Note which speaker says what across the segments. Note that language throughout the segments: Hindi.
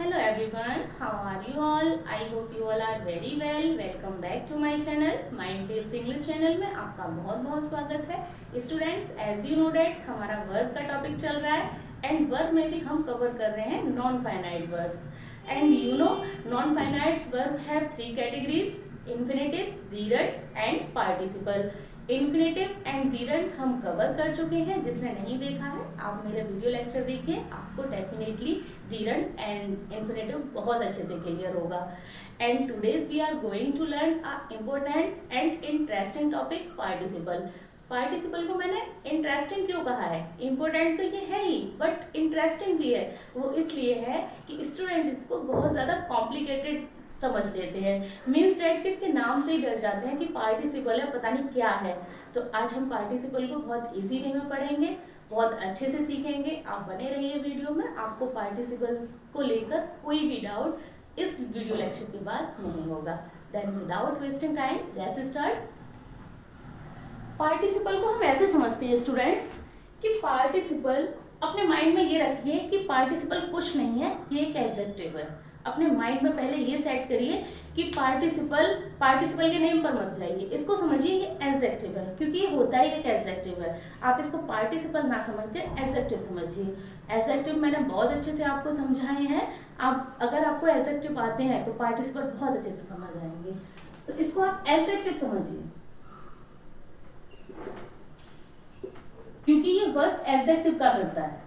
Speaker 1: Hello everyone, how are you all? I hope you all are very well. Welcome back to my channel. Mind Tales English channel में आपका बहुत बहुत स्वागत है। Students, as you know that हमारा वर्ब का टॉपिक चल रहा है एंड वर्ब में भी हम कवर कर रहे हैं non finite verbs. And you know non finites verb have three categories: infinitive, gerund and participle. Infinitive and gerund हम कवर कर चुके हैं। जिसने नहीं देखा है आप मेरे वीडियो लेक्चर देखिए, आपको डेफिनेटली जीरंड एंड इन्फिनेटिव बहुत अच्छे से क्लियर होगा। And today's we are going to learn a important and interesting topic, participle. Participle को मैंने इंटरेस्टिंग क्यों कहा है? इम्पोर्टेंट तो ये है ही बट इंटरेस्टिंग भी है। वो इसलिए है कि स्टूडेंट इसको बहुत ज़्यादा कॉम्प्लिकेटेड समझ लेते हैं। मीन्स डेट के इसके नाम से ही डर जाते हैं कि पार्टिसिपल है, पता नहीं क्या है। तो आज हम पार्टिसिपल को बहुत इजी वे में पढ़ेंगे, बहुत अच्छे से सीखेंगे। आप बने रहिए वीडियो में, आपको पार्टिसिपल्स को लेकर कोई भी डाउट इस वीडियो लेक्चर के बाद नहीं होगा। Then without wasting time let's start. Participle को हम ऐसे समझते हैं स्टूडेंट्स कि पार्टिसिपल, अपने माइंड में ये रखिए कि पार्टिसिपल कुछ नहीं है, ये एक एडजेक्टिव है। अपने माइंड में पहले ये सेट करिए कि पार्टिसिपल के नेम पर मत जाइए, इसको समझिए ये एडजेक्टिव है, क्योंकि ये होता ही एक एडजेक्टिव है। आप इसको पार्टिसिपल ना समझ के एडजेक्टिव समझिए। एडजेक्टिव मैंने बहुत अच्छे से आपको समझाए हैं। आप अगर आपको एडजेक्टिव आते हैं तो पार्टिसिपल बहुत अच्छे से समझ आएंगे। तो इसको आप एडजेक्टिव समझिए, क्योंकि ये वर्ब एडजेक्टिव का करता है।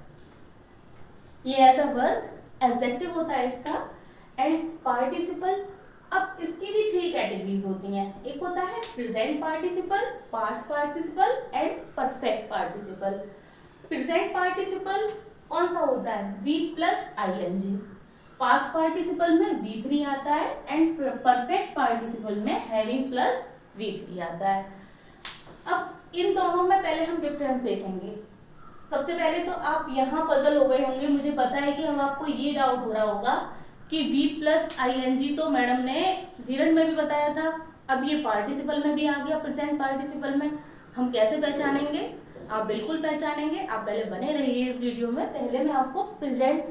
Speaker 1: ये ऐसा वर्ब एडजेक्टिव होता है इसका। एंड पार्टिसिपल, अब इसकी भी थ्री कैटेगरीज होती हैं। एक होता है present participle, past participle and perfect participle. Present participle कौन सा होता है? V plus ING. Past participle में V3 आता है एंड परफेक्ट पार्टिसिपल में हैविंग प्लस V3 आता है। अब इन दोनों में पहले हम डिफरेंस देखेंगे। सबसे पहले तो आप यहाँ पजल हो गए होंगे, मुझे पता है कि अब आपको ये डाउट हो रहा होगा कि V प्लस आईएनजी तो मैडम ने जीरंड में भी बताया था, अब ये पार्टिसिपल में भी आ गया, प्रेजेंट पार्टिसिपल में। हम कैसे पहचानेंगे? आप बिल्कुल पहचानेंगे। आप पहले बने रहिए इस वीडियो में। पहले मैं आपको प्रेजेंट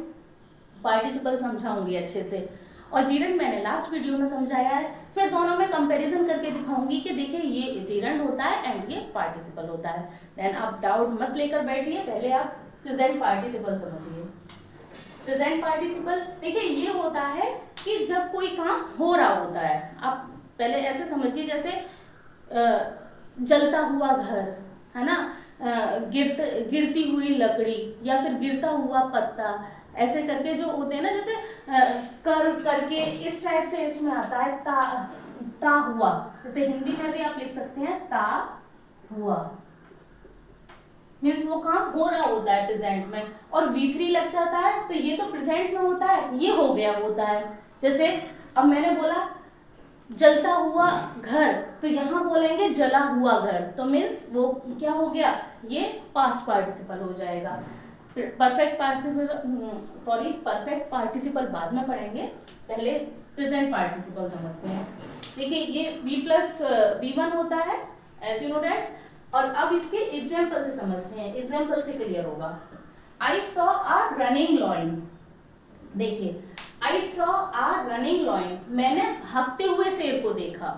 Speaker 1: पार्टिसिपल समझाऊंगी अच्छे से, और जीरंड मैंने लास्ट वीडियो में समझाया है। फिर दोनों में कंपैरिजन करके दिखाऊंगी कि देखिए ये जीरंड होता है एंड ये पार्टिसिपल होता है। देन आप डाउट मत लेकर बैठिए, पहले आप प्रेजेंट पार्टिसिपल समझिए। प्रेजेंट पार्टिसिपल देखिए ये होता है कि जब कोई काम हो रहा होता है। आप पहले ऐसे समझिए जैसे जलता हुआ घर है ना, गिरती हुई लकड़ी या फिर गिरता हुआ पत्ता, ऐसे करके जो होते हैं ना, जैसे करके इस टाइप से इसमें आता है ता हुआ। जैसे हिंदी में भी आप लिख सकते हैं ता हुआ, मीन्स वो काम हो रहा होता है प्रेजेंट में। और V3 लग जाता है तो ये तो प्रेजेंट में होता है, ये हो गया होता है। जैसे अब मैंने बोला जलता हुआ घर, तो यहाँ बोलेंगे जला हुआ घर, तो मीन्स वो क्या हो गया? ये पास्ट पार्टिसिपल हो जाएगा। परफेक्ट पार्टिसिपल बाद में पढ़ेंगे, पहले प्रेजेंट पार्टिसिपल समझते हैं। देखिए ये V प्लस V1 होता है, एज यू नो डेट। और अब इसके एग्जाम्पल से समझते हैं, एग्जाम्पल से क्लियर होगा। I saw a running lion. देखिए I saw a running lion, मैंने भागते हुए शेर को देखा।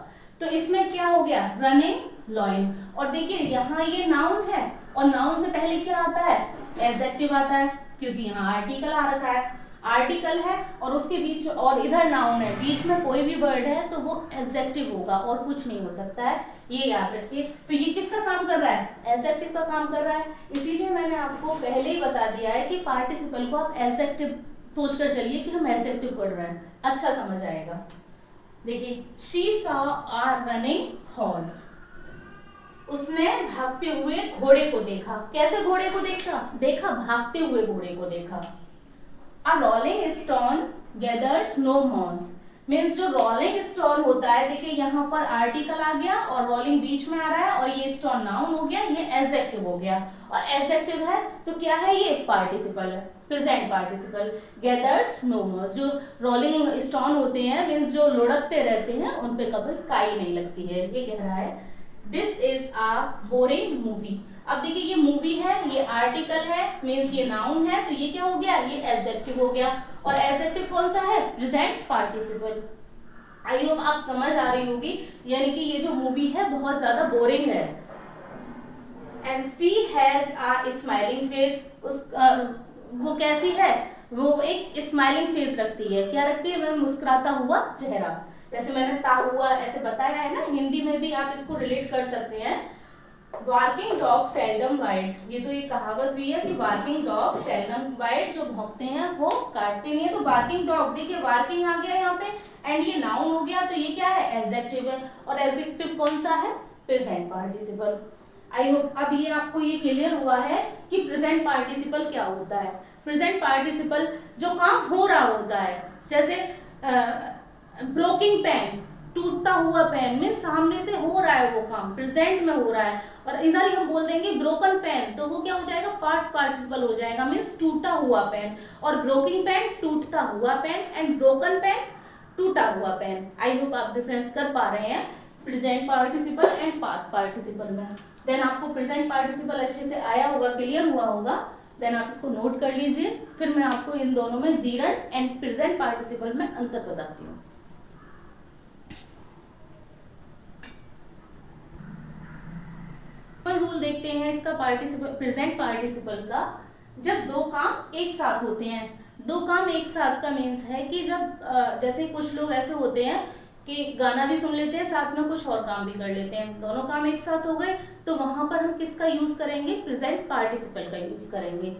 Speaker 1: तो इसमें क्या हो गया? Running lion. और देखिए यहाँ ये नाउन है, और नाउन से पहले क्या आता है? एडजेक्टिव आता है, क्योंकि यहाँ आर्टिकल आ रखा है। आर्टिकल है और उसके बीच, और इधर नाउन है, बीच में कोई भी वर्ड है तो वो एडजेक्टिव होगा और कुछ नहीं हो सकता है, ये याद रखिए। तो ये किसका काम कर रहा है? एडजेक्टिव का काम कर रहा है। इसीलिए मैंने आपको पहले ही बता दिया है कि पार्टिसिपल को आप एडजेक्टिव सोचकर चलिए कि हम एडजेक्टिव पढ़ रहे हैं, अच्छा समझ आएगा। देखिए she saw a running horse, उसने भागते हुए घोड़े को देखा। कैसे घोड़े को देखा? भागते हुए घोड़े को देखा। A rolling stone gathers no moss, means जो रोलिंग स्टोन होता है, देखिए यहाँ पर आर्टिकल आ गया और रोलिंग बीच में आ रहा है, और ये स्टोन नाउन हो गया, ये एडजेक्टिव हो गया। और एडजेक्टिव है तो क्या है? ये पार्टिसिपल है, present participle. Gathers no moss, जो रोलिंग स्टोन होते हैं मीन्स जो लुढ़कते रहते हैं, उन पे कभी काई नहीं लगती है, ये कह रहा है। This is a boring movie, अब देखिए ये मूवी है, ये आर्टिकल है, मीन्स ये नाउन है, तो ये क्या हो गया, ये एडजेक्टिव हो गया। और एडजेक्टिव कौन सा है, प्रेजेंट पार्टिसिपल। आई होप आप समझ आ रही होगी, यानी कि ये जो मूवी है बहुत ज्यादा बोरिंग है। And she has a smiling face, वो कैसी है, वो एक स्माइलिंग फेस रखती है। क्या रखती है, मतलब मुस्कुराता हुआ चेहरा। जैसे मैंने ता हुआ ऐसे बताया है ना, हिंदी में भी आप इसको रिलेट कर सकते हैं। वार्किंग डॉग सेल्डम बाइट, ये तो एक कहावत भी है कि वार्किंग डॉग सेल्डम बाइट, जो भौंकते हैं वो काटते नहीं है। तो वार्किंग डॉग, देखिए वार्किंग आ गया यहाँ पे, एंड ये नाउन हो गया, तो ये क्या है, एडजेक्टिव है। और एडजेक्टिव कौन सा है, प्रेजेंट पार्टिसिपल। आई होप अब ये आपको ये क्लियर हुआ है कि प्रेजेंट पार्टिसिपल क्या होता है। प्रेजेंट पार्टिसिपल जो काम हो रहा होता है, जैसे ब्रोकिंग पेन, टूटता हुआ पेन, मीन सामने से हो रहा है वो काम, प्रेजेंट में हो रहा है। और इधर ही हम बोल देंगे ब्रोकन पेन, तो वो क्या हो जाएगा, पास्ट पार्टिसिपल हो जाएगा, मीन्स टूटा हुआ पेन। और ब्रोकिंग पेन टूटता हुआ पेन, एंड ब्रोकन पेन टूटा हुआ पेन। आई होप आप डिफरेंस कर पा रहे हैं present participle and past participle में। देन आपको प्रेजेंट पार्टिसिपल अच्छे से आया होगा, क्लियर हुआ होगा। देन आप इसको नोट कर लीजिए, फिर मैं आपको इन दोनों में जीरंड एंड प्रेजेंट पार्टिसिपल में अंतर बताती हूँ। रूल देखते हैं इसका पार्टिसिपल, प्रेजेंट पार्टिसिपल का। जब दो काम एक साथ होते हैं, दो काम एक साथ का मीन्स है कि जब जैसे कुछ लोग ऐसे होते हैं कि गाना भी सुन लेते हैं, साथ में कुछ और काम भी कर लेते हैं, दोनों काम एक साथ हो गए, तो वहां पर हम किसका यूज करेंगे, प्रेजेंट पार्टिसिपल का यूज करेंगे।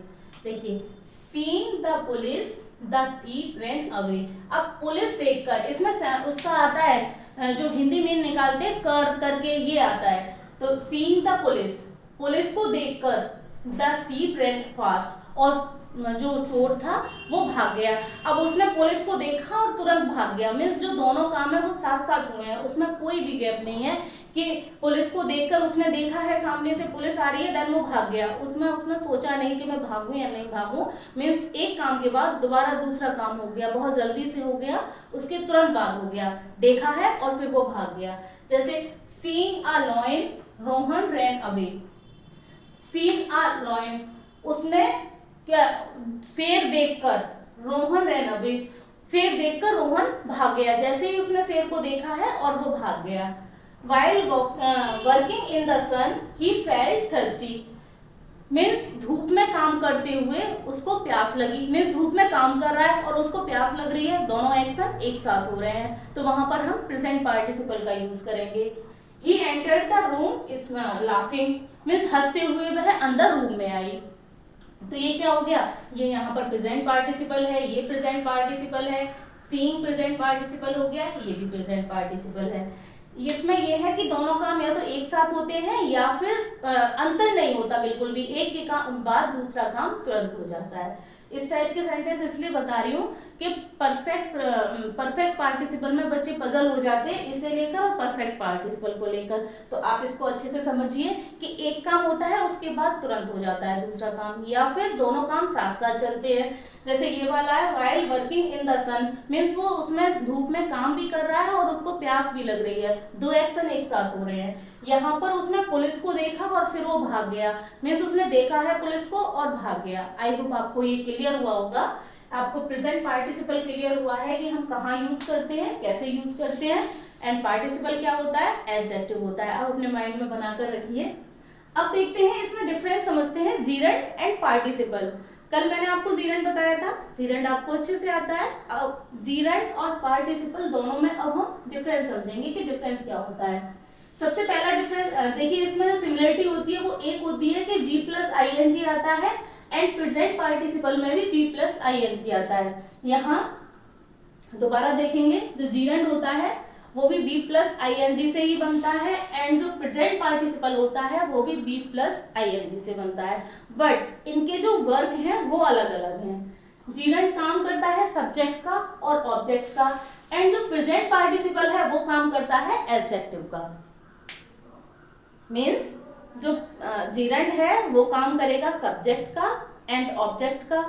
Speaker 1: देखिए, seeing the police the thief run away. अब पुलिस देखकर, इसमें उसका आता है जो हिंदी में निकालते हैं कर करके, ये आता है। तो सीइंग द पुलिस, पुलिस को देखकर, द थीफ रन फास्ट, और जो चोर था वो भाग गया। अब उसने पुलिस को देखा और तुरंत भाग गया, मीन्स जो दोनों काम है वो साथ साथ हुए हैं, उसमें कोई भी गैप नहीं है कि पुलिस को देखकर उसने देखा है सामने से पुलिस आ रही है, देन वो भाग गया, उसमें उसने सोचा नहीं कि मैं भागूं या नहीं भागूं, मीन्स एक काम के बाद दोबारा दूसरा काम हो गया, बहुत जल्दी से हो गया, उसके तुरंत बाद हो गया, देखा है और फिर वो भाग गया। जैसे seeing a lion Rohan ran away. Seeing a lion, उसने क्या, शेर देखकर, रोहन रैन अवे, शेर देखकर रोहन भाग गया, जैसे ही उसने शेर को देखा है और वो भाग गया। While working in the sun, he felt thirsty. Means धूप में काम करते हुए उसको प्यास लगी, मीन्स धूप में काम कर रहा है और उसको प्यास लग रही है, दोनों एक्शन एक साथ हो रहे हैं, तो वहां पर हम प्रेजेंट पार्टिसिपल का यूज करेंगे। He entered the room is laughing, means हंसते हुए वह अंदर रूम में आई। तो ये क्या हो गया, ये यहाँ पर प्रेजेंट पार्टिसिपल है, ये प्रेजेंट पार्टिसिपल है, सीइंग प्रेजेंट पार्टिसिपल हो गया, ये भी प्रेजेंट पार्टिसिपल है। इसमें यह है कि दोनों काम या तो एक साथ होते हैं या फिर अंतर नहीं होता बिल्कुल भी, एक के काम बाद दूसरा काम तुरंत हो जाता है। इस टाइप के सेंटेंस इसलिए बता रही हूँ कि परफेक्ट पार्टिसिपल में बच्चे पजल हो जाते हैं, इसे लेकर और परफेक्ट पार्टिसिपल को लेकर। तो आप इसको अच्छे से समझिए कि एक काम होता है उसके बाद तुरंत हो जाता है दूसरा काम, या फिर दोनों काम साथ साथ चलते हैं। जैसे ये वाला है, while working in the sun, means वो उसमें धूप में काम भी कर रहा है और उसको प्यास भी लग रही है, दो एक्शन एक साथ हो रहे हैं। यहाँ पर उसने पुलिस को देखा और फिर वो भाग गया, मीन्स उसने देखा है पुलिस को और भाग गया। आई होप आपको ये क्लियर हुआ होगा, आपको प्रेजेंट पार्टिसिपल क्लियर हुआ है कि हम कहाँ यूज करते हैं, कैसे यूज करते हैं, एंड पार्टिसिपल क्या होता है, एडजेक्टिव होता है। आप अपने माइंड में बनाकर रखिए। अब देखते हैं इसमें डिफरेंस समझते हैं, जीरंड एंड पार्टिसिपल। कल मैंने आपको जीरंड बताया था, जीरंड आपको अच्छे से आता है। अब जीरंड और पार्टिसिपल दोनों में अब हम डिफरेंस समझेंगे कि डिफरेंस क्या होता है। सबसे पहला डिफरेंस देखिए, इसमें जो सिमिलरिटी होती है वो एक होती है कि V plus I N G आता है, एंड प्रेजेंट पार्टिसिपल में भी V plus I N G आता है। यहाँ दोबारा देखेंगे, जो जीरंड होता है वो भी B plus I N G से ही बनता है, एंड जो प्रेजेंट पार्टिसिपल होता है वो भी B plus I N G से बनता है, बट इनके जो वर्क हैं वो अलग अलग हैं। जीरंड काम करता है सब्जेक्ट का और ऑब्जेक्ट का, एंड जो प्रेजेंट पार्टिसिपल है वो काम करता है एडजेक्टिव का। मीन्स जो जीरंड है वो काम करेगा सब्जेक्ट का एंड ऑब्जेक्ट का,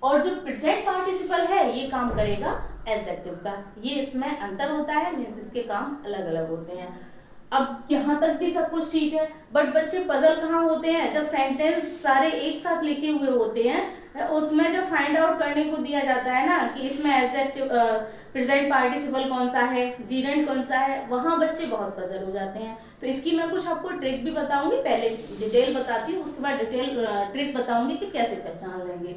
Speaker 1: और जो प्रेजेंट पार्टिसिपल है ये काम करेगा एडजेक्टिव का। ये इसमें अंतर होता है, मीन्स इसके काम अलग अलग होते हैं। अब यहाँ तक भी सब कुछ ठीक है, बट बच्चे पजल कहाँ होते हैं, जब सेंटेंस सारे एक साथ लिखे हुए होते हैं उसमें जब फाइंड आउट करने को दिया जाता है ना कि इसमें एडजेक्टिव प्रेजेंट पार्टिसिपल कौन सा है, जीरेंट कौन सा है, वहाँ बच्चे बहुत पजल हो जाते हैं। तो इसकी मैं कुछ आपको ट्रिक भी बताऊंगी, पहले डिटेल बताती हूँ, उसके बाद डिटेल ट्रिक बताऊंगी कि कैसे पहचान लेंगे।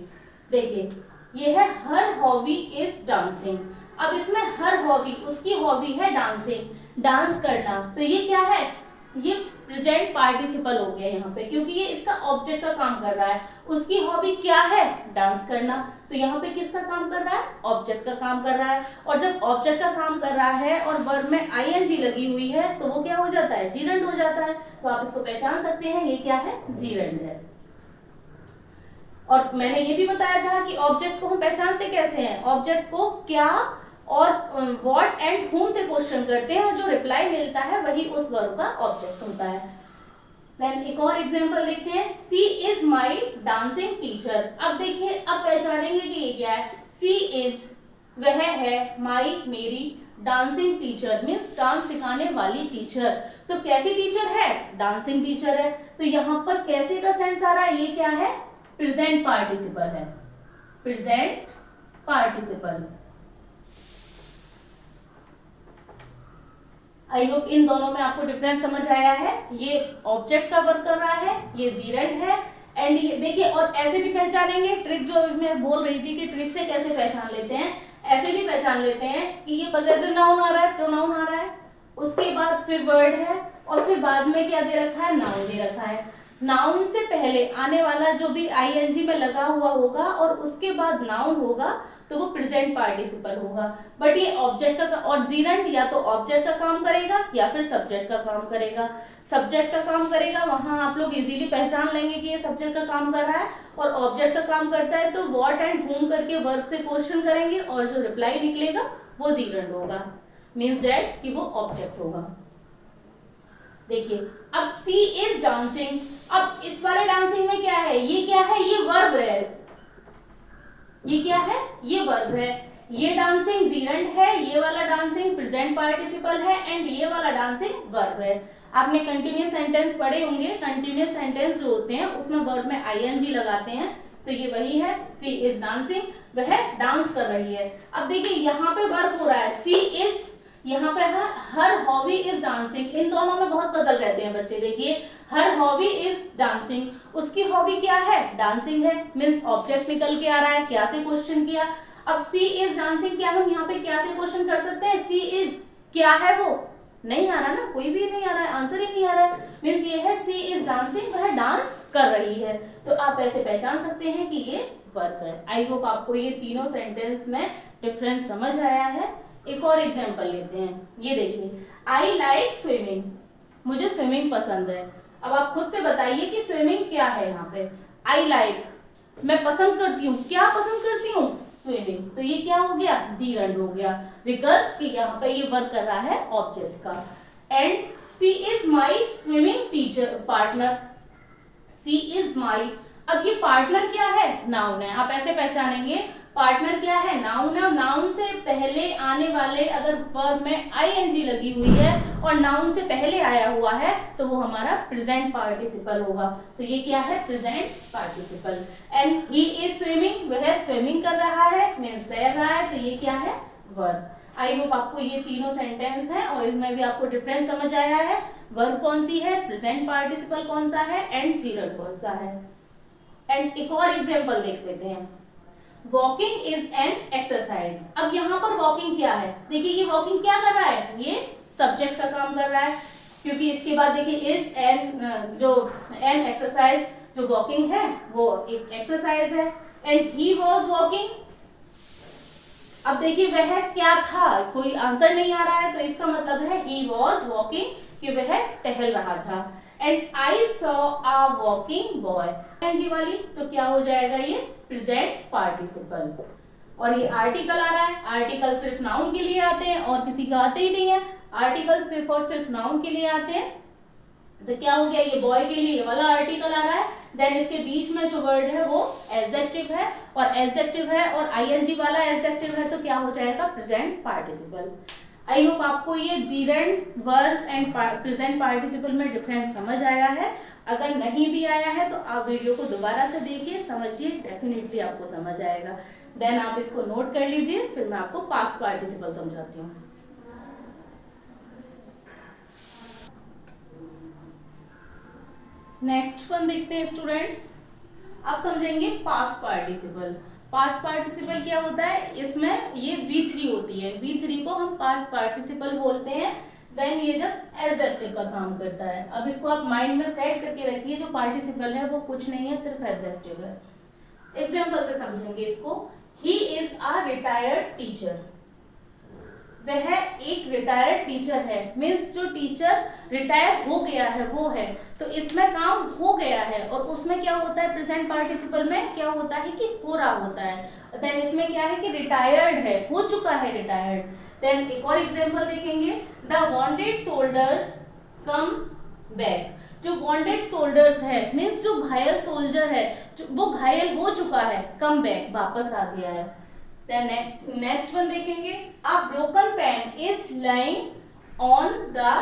Speaker 1: देखिए ये है हर हॉबी इज डांसिंग। अब इसमें हर हॉबी, उसकी हॉबी है डांसिंग, डांस करना, तो ये क्या है, ये प्रेजेंट पार्टिसिपल हो गया यहाँ पे, क्योंकि ये इसका ऑब्जेक्ट का काम कर रहा है। उसकी हॉबी क्या है, डांस करना, तो यहाँ पे किसका काम कर रहा है, ऑब्जेक्ट का काम कर रहा है। और जब ऑब्जेक्ट का काम कर रहा है और वर्ब में आईएनजी लगी हुई है तो वो क्या हो जाता है, जीरेंड हो जाता है। तो आप इसको पहचान सकते हैं ये क्या है, जीरेंड है। और मैंने ये भी बताया था कि ऑब्जेक्ट को हम पहचानते कैसे हैं, ऑब्जेक्ट को क्या और व्हाट एंड whom से क्वेश्चन करते हैं और जो रिप्लाई मिलता है वही उस वर्ब का ऑब्जेक्ट होता है। देन एक और एग्जांपल देखते हैं, सी इज माई डांसिंग टीचर। अब देखिए, अब पहचानेंगे कि ये क्या है, सी इज वह है, माई मेरी, डांसिंग टीचर मीन्स डांस सिखाने वाली टीचर। तो कैसी टीचर है, डांसिंग टीचर है। तो यहाँ पर कैसे का सेंस आ रहा है, ये क्या है, प्रेजेंट पार्टिसिपल है, प्रेजेंट पार्टिसिपल। आई होप इन दोनों में आपको डिफरेंस समझ आया है। ये ऑब्जेक्ट का वर्क कर रहा है, ये जीरेंड है। एंड ये देखिए, और ऐसे भी पहचानेंगे, ट्रिक जो मैं बोल रही थी कि ट्रिक से कैसे पहचान लेते हैं, ऐसे भी पहचान लेते हैं कि ये पजेसिव नाउन आ रहा है, प्रोनाउन आ रहा है, उसके बाद फिर वर्ड है और फिर बाद में क्या दे रखा है, नाउन दे रखा है। नाउन से पहले आने वाला जो भी आईएनजी में लगा हुआ होगा और उसके बाद नाउन होगा तो वो प्रेजेंट पार्टिसिपल होगा। बट ये ऑब्जेक्ट का, और जीरेंड या तो ऑब्जेक्ट का काम करेगा या फिर सब्जेक्ट का काम करेगा। सब्जेक्ट का काम करेगा वहां आप लोग इजीली पहचान लेंगे कि ये सब्जेक्ट का काम कर रहा है, और ऑब्जेक्ट का काम करता है तो व्हाट एंड whom करके वर्ब से क्वेश्चन करेंगे और जो रिप्लाई निकलेगा वो जीरेंड होगा, मीन्स दैट कि वो ऑब्जेक्ट होगा। देखिए अब सी इज डांसिंग, अब इस वाले डांसिंग में क्या है, ये क्या है, ये वर्ब है, ये क्या है, ये वर्ब है। ये डांसिंग जीरेंड है, ये वाला डांसिंग प्रेजेंट पार्टिसिपल है एंड ये वाला डांसिंग वर्ब है। आपने कंटिन्यूअस सेंटेंस पढ़े होंगे, कंटिन्यूअस सेंटेंस जो होते हैं उसमें वर्ब में आईएनजी लगाते हैं, तो ये वही है, सी इज डांसिंग, वह डांस कर रही है। अब देखिए यहाँ पे वर्ब हो रहा है, सी इज, यहाँ पे है हर हॉबी इज डांसिंग। इन दोनों में बहुत पजल रहते हैं बच्चे। देखिए हर हॉबी इज डांसिंग, उसकी हॉबी क्या है, डांसिंग है, मीन्स ऑब्जेक्ट निकल के आ रहा है, क्या से क्वेश्चन किया। अब सी इज डांसिंग, क्या हम यहाँ पे क्या से क्वेश्चन कर सकते हैं, सी इज क्या है, वो नहीं आ रहा ना, कोई भी नहीं आ रहा है, आंसर ही नहीं आ रहा है, मीन्स ये है सी इज डांसिंग, वह डांस कर रही है। तो आप ऐसे पहचान सकते हैं कि ये वर्ब है। आई होप आपको ये तीनों सेंटेंस में डिफरेंस समझ आया है। एक और एग्जांपल लेते हैं, ये देखिए, आई लाइक स्विमिंग, मुझे स्विमिंग पसंद है। अब आप खुद से बताइए कि स्विमिंग क्या है, यहाँ पे आई लाइक, मैं पसंद करती हूँ, क्या पसंद करती हूँ, स्विमिंग, तो ये क्या हो गया, जीरेंड हो गया, बिकॉज कि यहाँ पे ये वर्क कर रहा है ऑब्जेक्ट का। And she is my swimming teacher partner, she is my, अब ये पार्टनर क्या है, नाउन है। आप ऐसे पहचानेंगे पार्टनर क्या है, नाउन है, और नाउन से पहले आने वाले अगर वर्ब में आईएनजी लगी हुई है और नाउन से पहले आया हुआ है तो वो हमारा प्रेजेंट पार्टिसिपल होगा। तो ये क्या है, present participle. And he is swimming, वह स्विमिंग कर रहा है, मीन्स तैर रहा है, तो ये क्या है, वर्ब। आई होप आपको ये तीनों सेंटेंस हैं और इसमें भी आपको डिफरेंस समझ आया है, वर्ब कौन सी है, प्रेजेंट पार्टिसिपल कौन सा है एंड जीरेंड कौन सा है। एंड एक और एग्जांपल देख लेते हैं, वॉकिंग इज एन एक्सरसाइज। अब यहाँ पर वॉकिंग क्या है, देखिए ये वॉकिंग क्या कर रहा है, ये सब्जेक्ट का काम कर रहा है, क्योंकि इसके बाद देखिए इज एन, जो एन एक्सरसाइज, जो वॉकिंग है वो एक एक्सरसाइज है। एंड ही वॉज वॉकिंग, अब देखिए वह क्या था, कोई आंसर नहीं आ रहा है, तो इसका मतलब है ही वॉज वॉकिंग, कि वह टहल रहा था। And I saw a walking boy, NG वाली, तो क्या हो जाएगा, ये प्रेजेंट पार्टिसिपल। और ये आर्टिकल आ रहा है, आर्टिकल सिर्फ नाउन के लिए आते हैं और किसी का आते ही नहीं है, आर्टिकल सिर्फ और सिर्फ नाउन के लिए आते हैं। तो क्या हो गया, ये बॉय के लिए ये वाला आर्टिकल आ रहा है, देन इसके बीच में जो वर्ड है वो एडजेक्टिव है, और एडजेक्टिव है और आईएनजी वाला एडजेक्टिव है, तो क्या हो जाएगा, प्रेजेंट पार्टिसिपल। आई होप आपको ये जीरेंड वर्क एंड प्रेजेंट पार्टिसिपल में डिफरेंस समझ आया है। अगर नहीं भी आया है तो आप वीडियो को दोबारा से देखिए, समझिए, डेफिनेटली आपको समझ आएगा। देन आप इसको नोट कर लीजिए, फिर मैं आपको पास्ट पार्टिसिपल समझाती हूँ। नेक्स्ट वन देखते हैं स्टूडेंट्स। अब समझेंगे पास्ट पार्टिसिपल। पास्ट पार्टिसिपल क्या होता है, इसमें ये V3 होती है, V3 को हम पास्ट पार्टिसिपल बोलते हैं। देन ये जब एडजेक्टिव का काम करता है। अब इसको आप माइंड में सेट करके रखिए, जो पार्टिसिपल है वो कुछ नहीं है, सिर्फ एडजेक्टिव है। एग्जाम्पल से समझेंगे इसको। He is a retired teacher, वह एक रिटायर्ड टीचर है, मीन्स जो टीचर रिटायर हो गया है वो है, तो इसमें काम हो गया है। और उसमें क्या होता है, प्रेजेंट पार्टिसिपल में क्या होता है कि हो रहा होता है। देन इसमें क्या है कि रिटायर्ड है, हो चुका है रिटायर्ड। देन एक और एग्जांपल देखेंगे, the wanted soldiers come back. जो वॉन्टेड सोल्जर्स है मीन्स जो घायल सोल्जर है, वो घायल हो चुका है, कम बैक, वापस आ गया है। Then next one देखेंगे, a broken pen is lying on the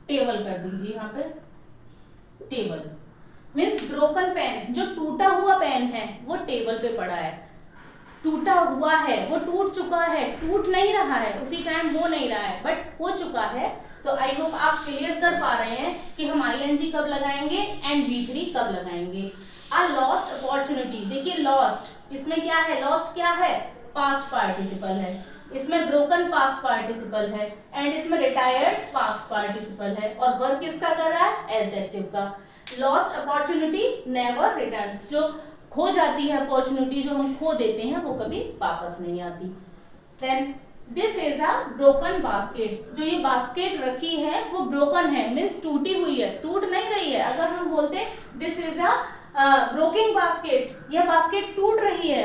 Speaker 1: table, कर दीजिए यहाँ पे टेबल, मीन्स ब्रोकन पेन, जो टूटा हुआ पेन है वो टेबल पे पड़ा है। टूटा हुआ है, वो टूट चुका है, टूट नहीं रहा है, उसी टाइम हो नहीं रहा है, बट हो चुका है। तो आई होप आप क्लियर कर पा रहे हैं कि हम ING कब लगाएंगे एंड V3 कब लगाएंगे। A lost opportunity, देखिए लॉस्ट, इसमें क्या है, लॉस्ट क्या है, पास्ट पार्टिसिपल है, इसमें ब्रोकन पास्ट पार्टिसिपल है, एंड इसमें रिटायर्ड पास्ट पार्टिसिपल है, और वर्क किसका कर रहा है, एडजेक्टिव का। लॉस्ट अपॉर्चुनिटी नेवर रिटर्न्स, जो खो जाती है अपॉर्चुनिटी, जो हम खो देते हैं वो कभी वापस नहीं आती। Then this is a broken basket, जो ये बास्केट रखी है वो ब्रोकन है, मीन्स टूटी हुई है, टूट नहीं रही है। अगर हम बोलते this is a broking basket, यह बास्केट टूट रही है,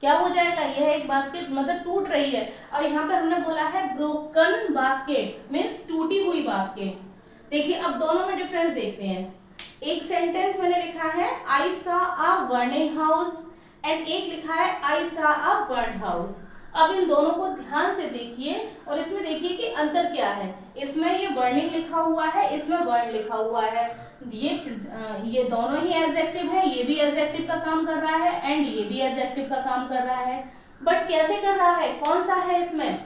Speaker 1: क्या हो जाएगा, यह एक बास्केट मतलब टूट रही है। और यहाँ पे हमने बोला है ब्रोकन बास्केट, मीन्स टूटी हुई बास्केट। देखिए अब दोनों में डिफरेंस देखते हैं। एक सेंटेंस मैंने लिखा है आई saw a burning house, and एक लिखा है आई सॉ अ बर्न्ड हाउस। अब इन दोनों को ध्यान से देखिए और इसमें देखिए कि अंतर क्या है। इसमें ये बर्निंग लिखा हुआ है, इसमें बर्न लिखा हुआ है। ये दोनों ही एडजेक्टिव है, ये भी एडजेक्टिव का काम कर रहा है एंड ये भी एडजेक्टिव का काम कर रहा है। बट कैसे कर रहा है, कौन सा है इसमें,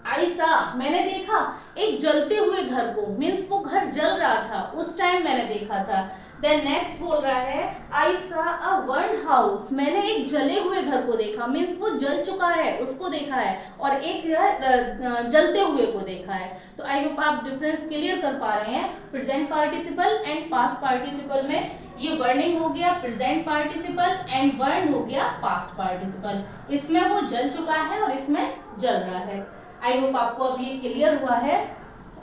Speaker 1: आई सा, मैंने देखा एक जलते हुए घर को, मीन्स वो घर जल रहा था, उस टाइम मैंने देखा था। देन नेक्स्ट बोल रहा है आई सा अ बर्न्ड हाउस, मैंने एक जले हुए घर को देखा, मीन्स वो जल चुका है उसको देखा है, और एक जलते हुए को देखा है। तो आई होप आप डिफरेंस क्लियर कर पा रहे हैं। Present participle and past participle में ये बर्निंग हो गया प्रेजेंट पार्टिसिपल एंड बर्न हो गया पास्ट पार्टिसिपल। इसमें वो जल चुका है और इसमें जल रहा है। आई होप आपको अब ये क्लियर हुआ है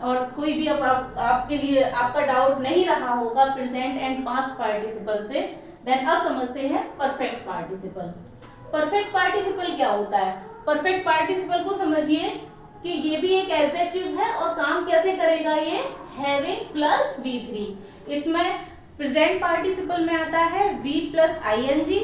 Speaker 1: और कोई भी अब आपके लिए आपका डाउट नहीं रहा होगा प्रेजेंट एंड पास्ट पार्टिसिपल से। देन अब समझते हैं परफेक्ट पार्टिसिपल। परफेक्ट पार्टिसिपल क्या होता है, परफेक्ट पार्टिसिपल को समझिए कि ये भी एक एडजेक्टिव है और काम कैसे करेगा, ये हैविंग प्लस V3। इसमें प्रेजेंट पार्टिसिपल में आता है V plus ING,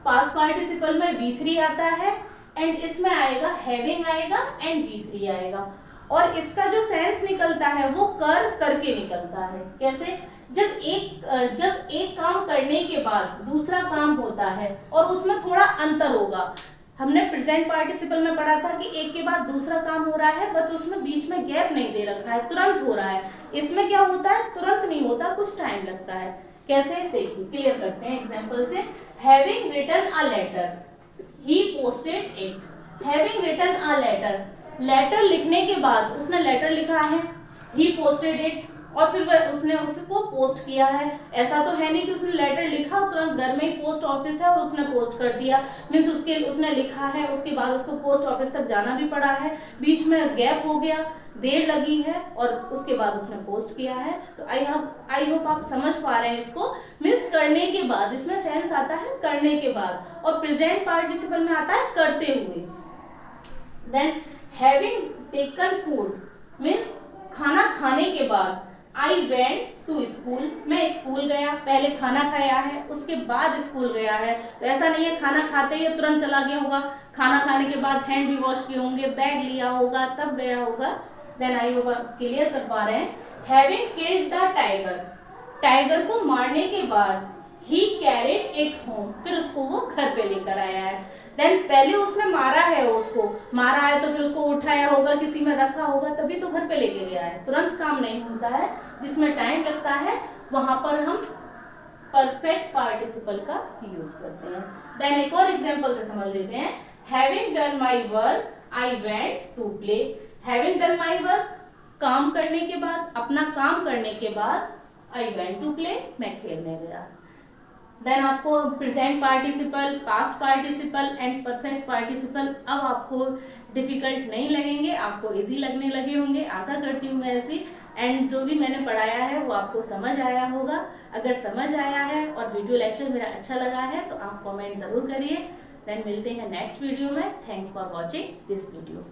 Speaker 1: past participle में V3 आता है, एंड इसमें आएगा हैविंग आएगा एंड V3 आएगा। और इसका जो सेंस निकलता है वो कर करके निकलता है। कैसे, जब एक काम करने के बाद दूसरा काम होता है और उसमें थोड़ा अंतर होगा। हमने प्रेजेंट पार्टिसिपल में पढ़ा था कि एक के बाद दूसरा काम हो रहा है, बट उसमें बीच में गैप नहीं दे रखा है, तुरंत हो रहा है। इसमें क्या होता है, तुरंत नहीं होता, कुछ टाइम लगता है। कैसे, देखिए क्लियर करते हैं एग्जाम्पल से। Having written a letter, he posted it. Having written a letter, letter लिखने के बाद उसने लेटर लिखा है, ही पोस्टेड इट, और फिर वह उसने उसको पोस्ट किया है। ऐसा तो है नहीं कि उसने लेटर लिखा तुरंत घर में ही पोस्ट ऑफिस है और उसने पोस्ट कर दिया, मीन्स उसने लिखा है, उसके बाद उसको पोस्ट ऑफिस तक जाना भी पड़ा है, बीच में गैप हो गया, देर लगी है, और उसके बाद उसने पोस्ट किया है। तो आई होप आप समझ पा रहे हैं इसको। मीन्स करने के बाद, इसमें सेंस आता है करने के बाद, और प्रेजेंट पार्टिसिपल में आता है करते हुए। Then having taken food, means खाना खाने के बाद, आई वेंट टू स्कूल, मैं स्कूल गया, पहले खाना खाया है उसके बाद स्कूल गया है, तो ऐसा नहीं है खाना खाते ही तुरंत चला गया होगा, खाना खाने के बाद हैंड भी वॉश किए होंगे, बैग लिया होगा, तब गया होगा। देन आई क्लियर कर पा रहे हैं। Having killed the tiger, tiger को मारने के बाद ही कैरिड इट होम, फिर उसको वो घर पे लेकर आया है। देन पहले उसने मारा है, उसको मारा है तो फिर उसको उठाया होगा, किसी में रखा होगा, तभी तो घर पे लेके गया है। तुरंत काम नहीं होता है, जिसमें टाइम लगता है वहां पर हम परफेक्ट पार्टिसिपल का यूज करते हैं। देन एक और एग्जांपल से समझ लेते हैं। Having done my work I went to play, having done my work, काम करने के बाद, अपना काम करने के बाद, आई वेंट टू प्ले, मैं खेलने गया। देन आपको present participle, past participle and perfect participle अब आपको डिफिकल्ट नहीं लगेंगे, आपको इजी लगने लगे होंगे, आशा करती हूँ मैं ऐसी। एंड जो भी मैंने पढ़ाया है वो आपको समझ आया होगा। अगर समझ आया है और वीडियो लेक्चर मेरा अच्छा लगा है तो आप कमेंट ज़रूर करिए। देन मिलते हैं नेक्स्ट वीडियो में। Thanks for watching this video.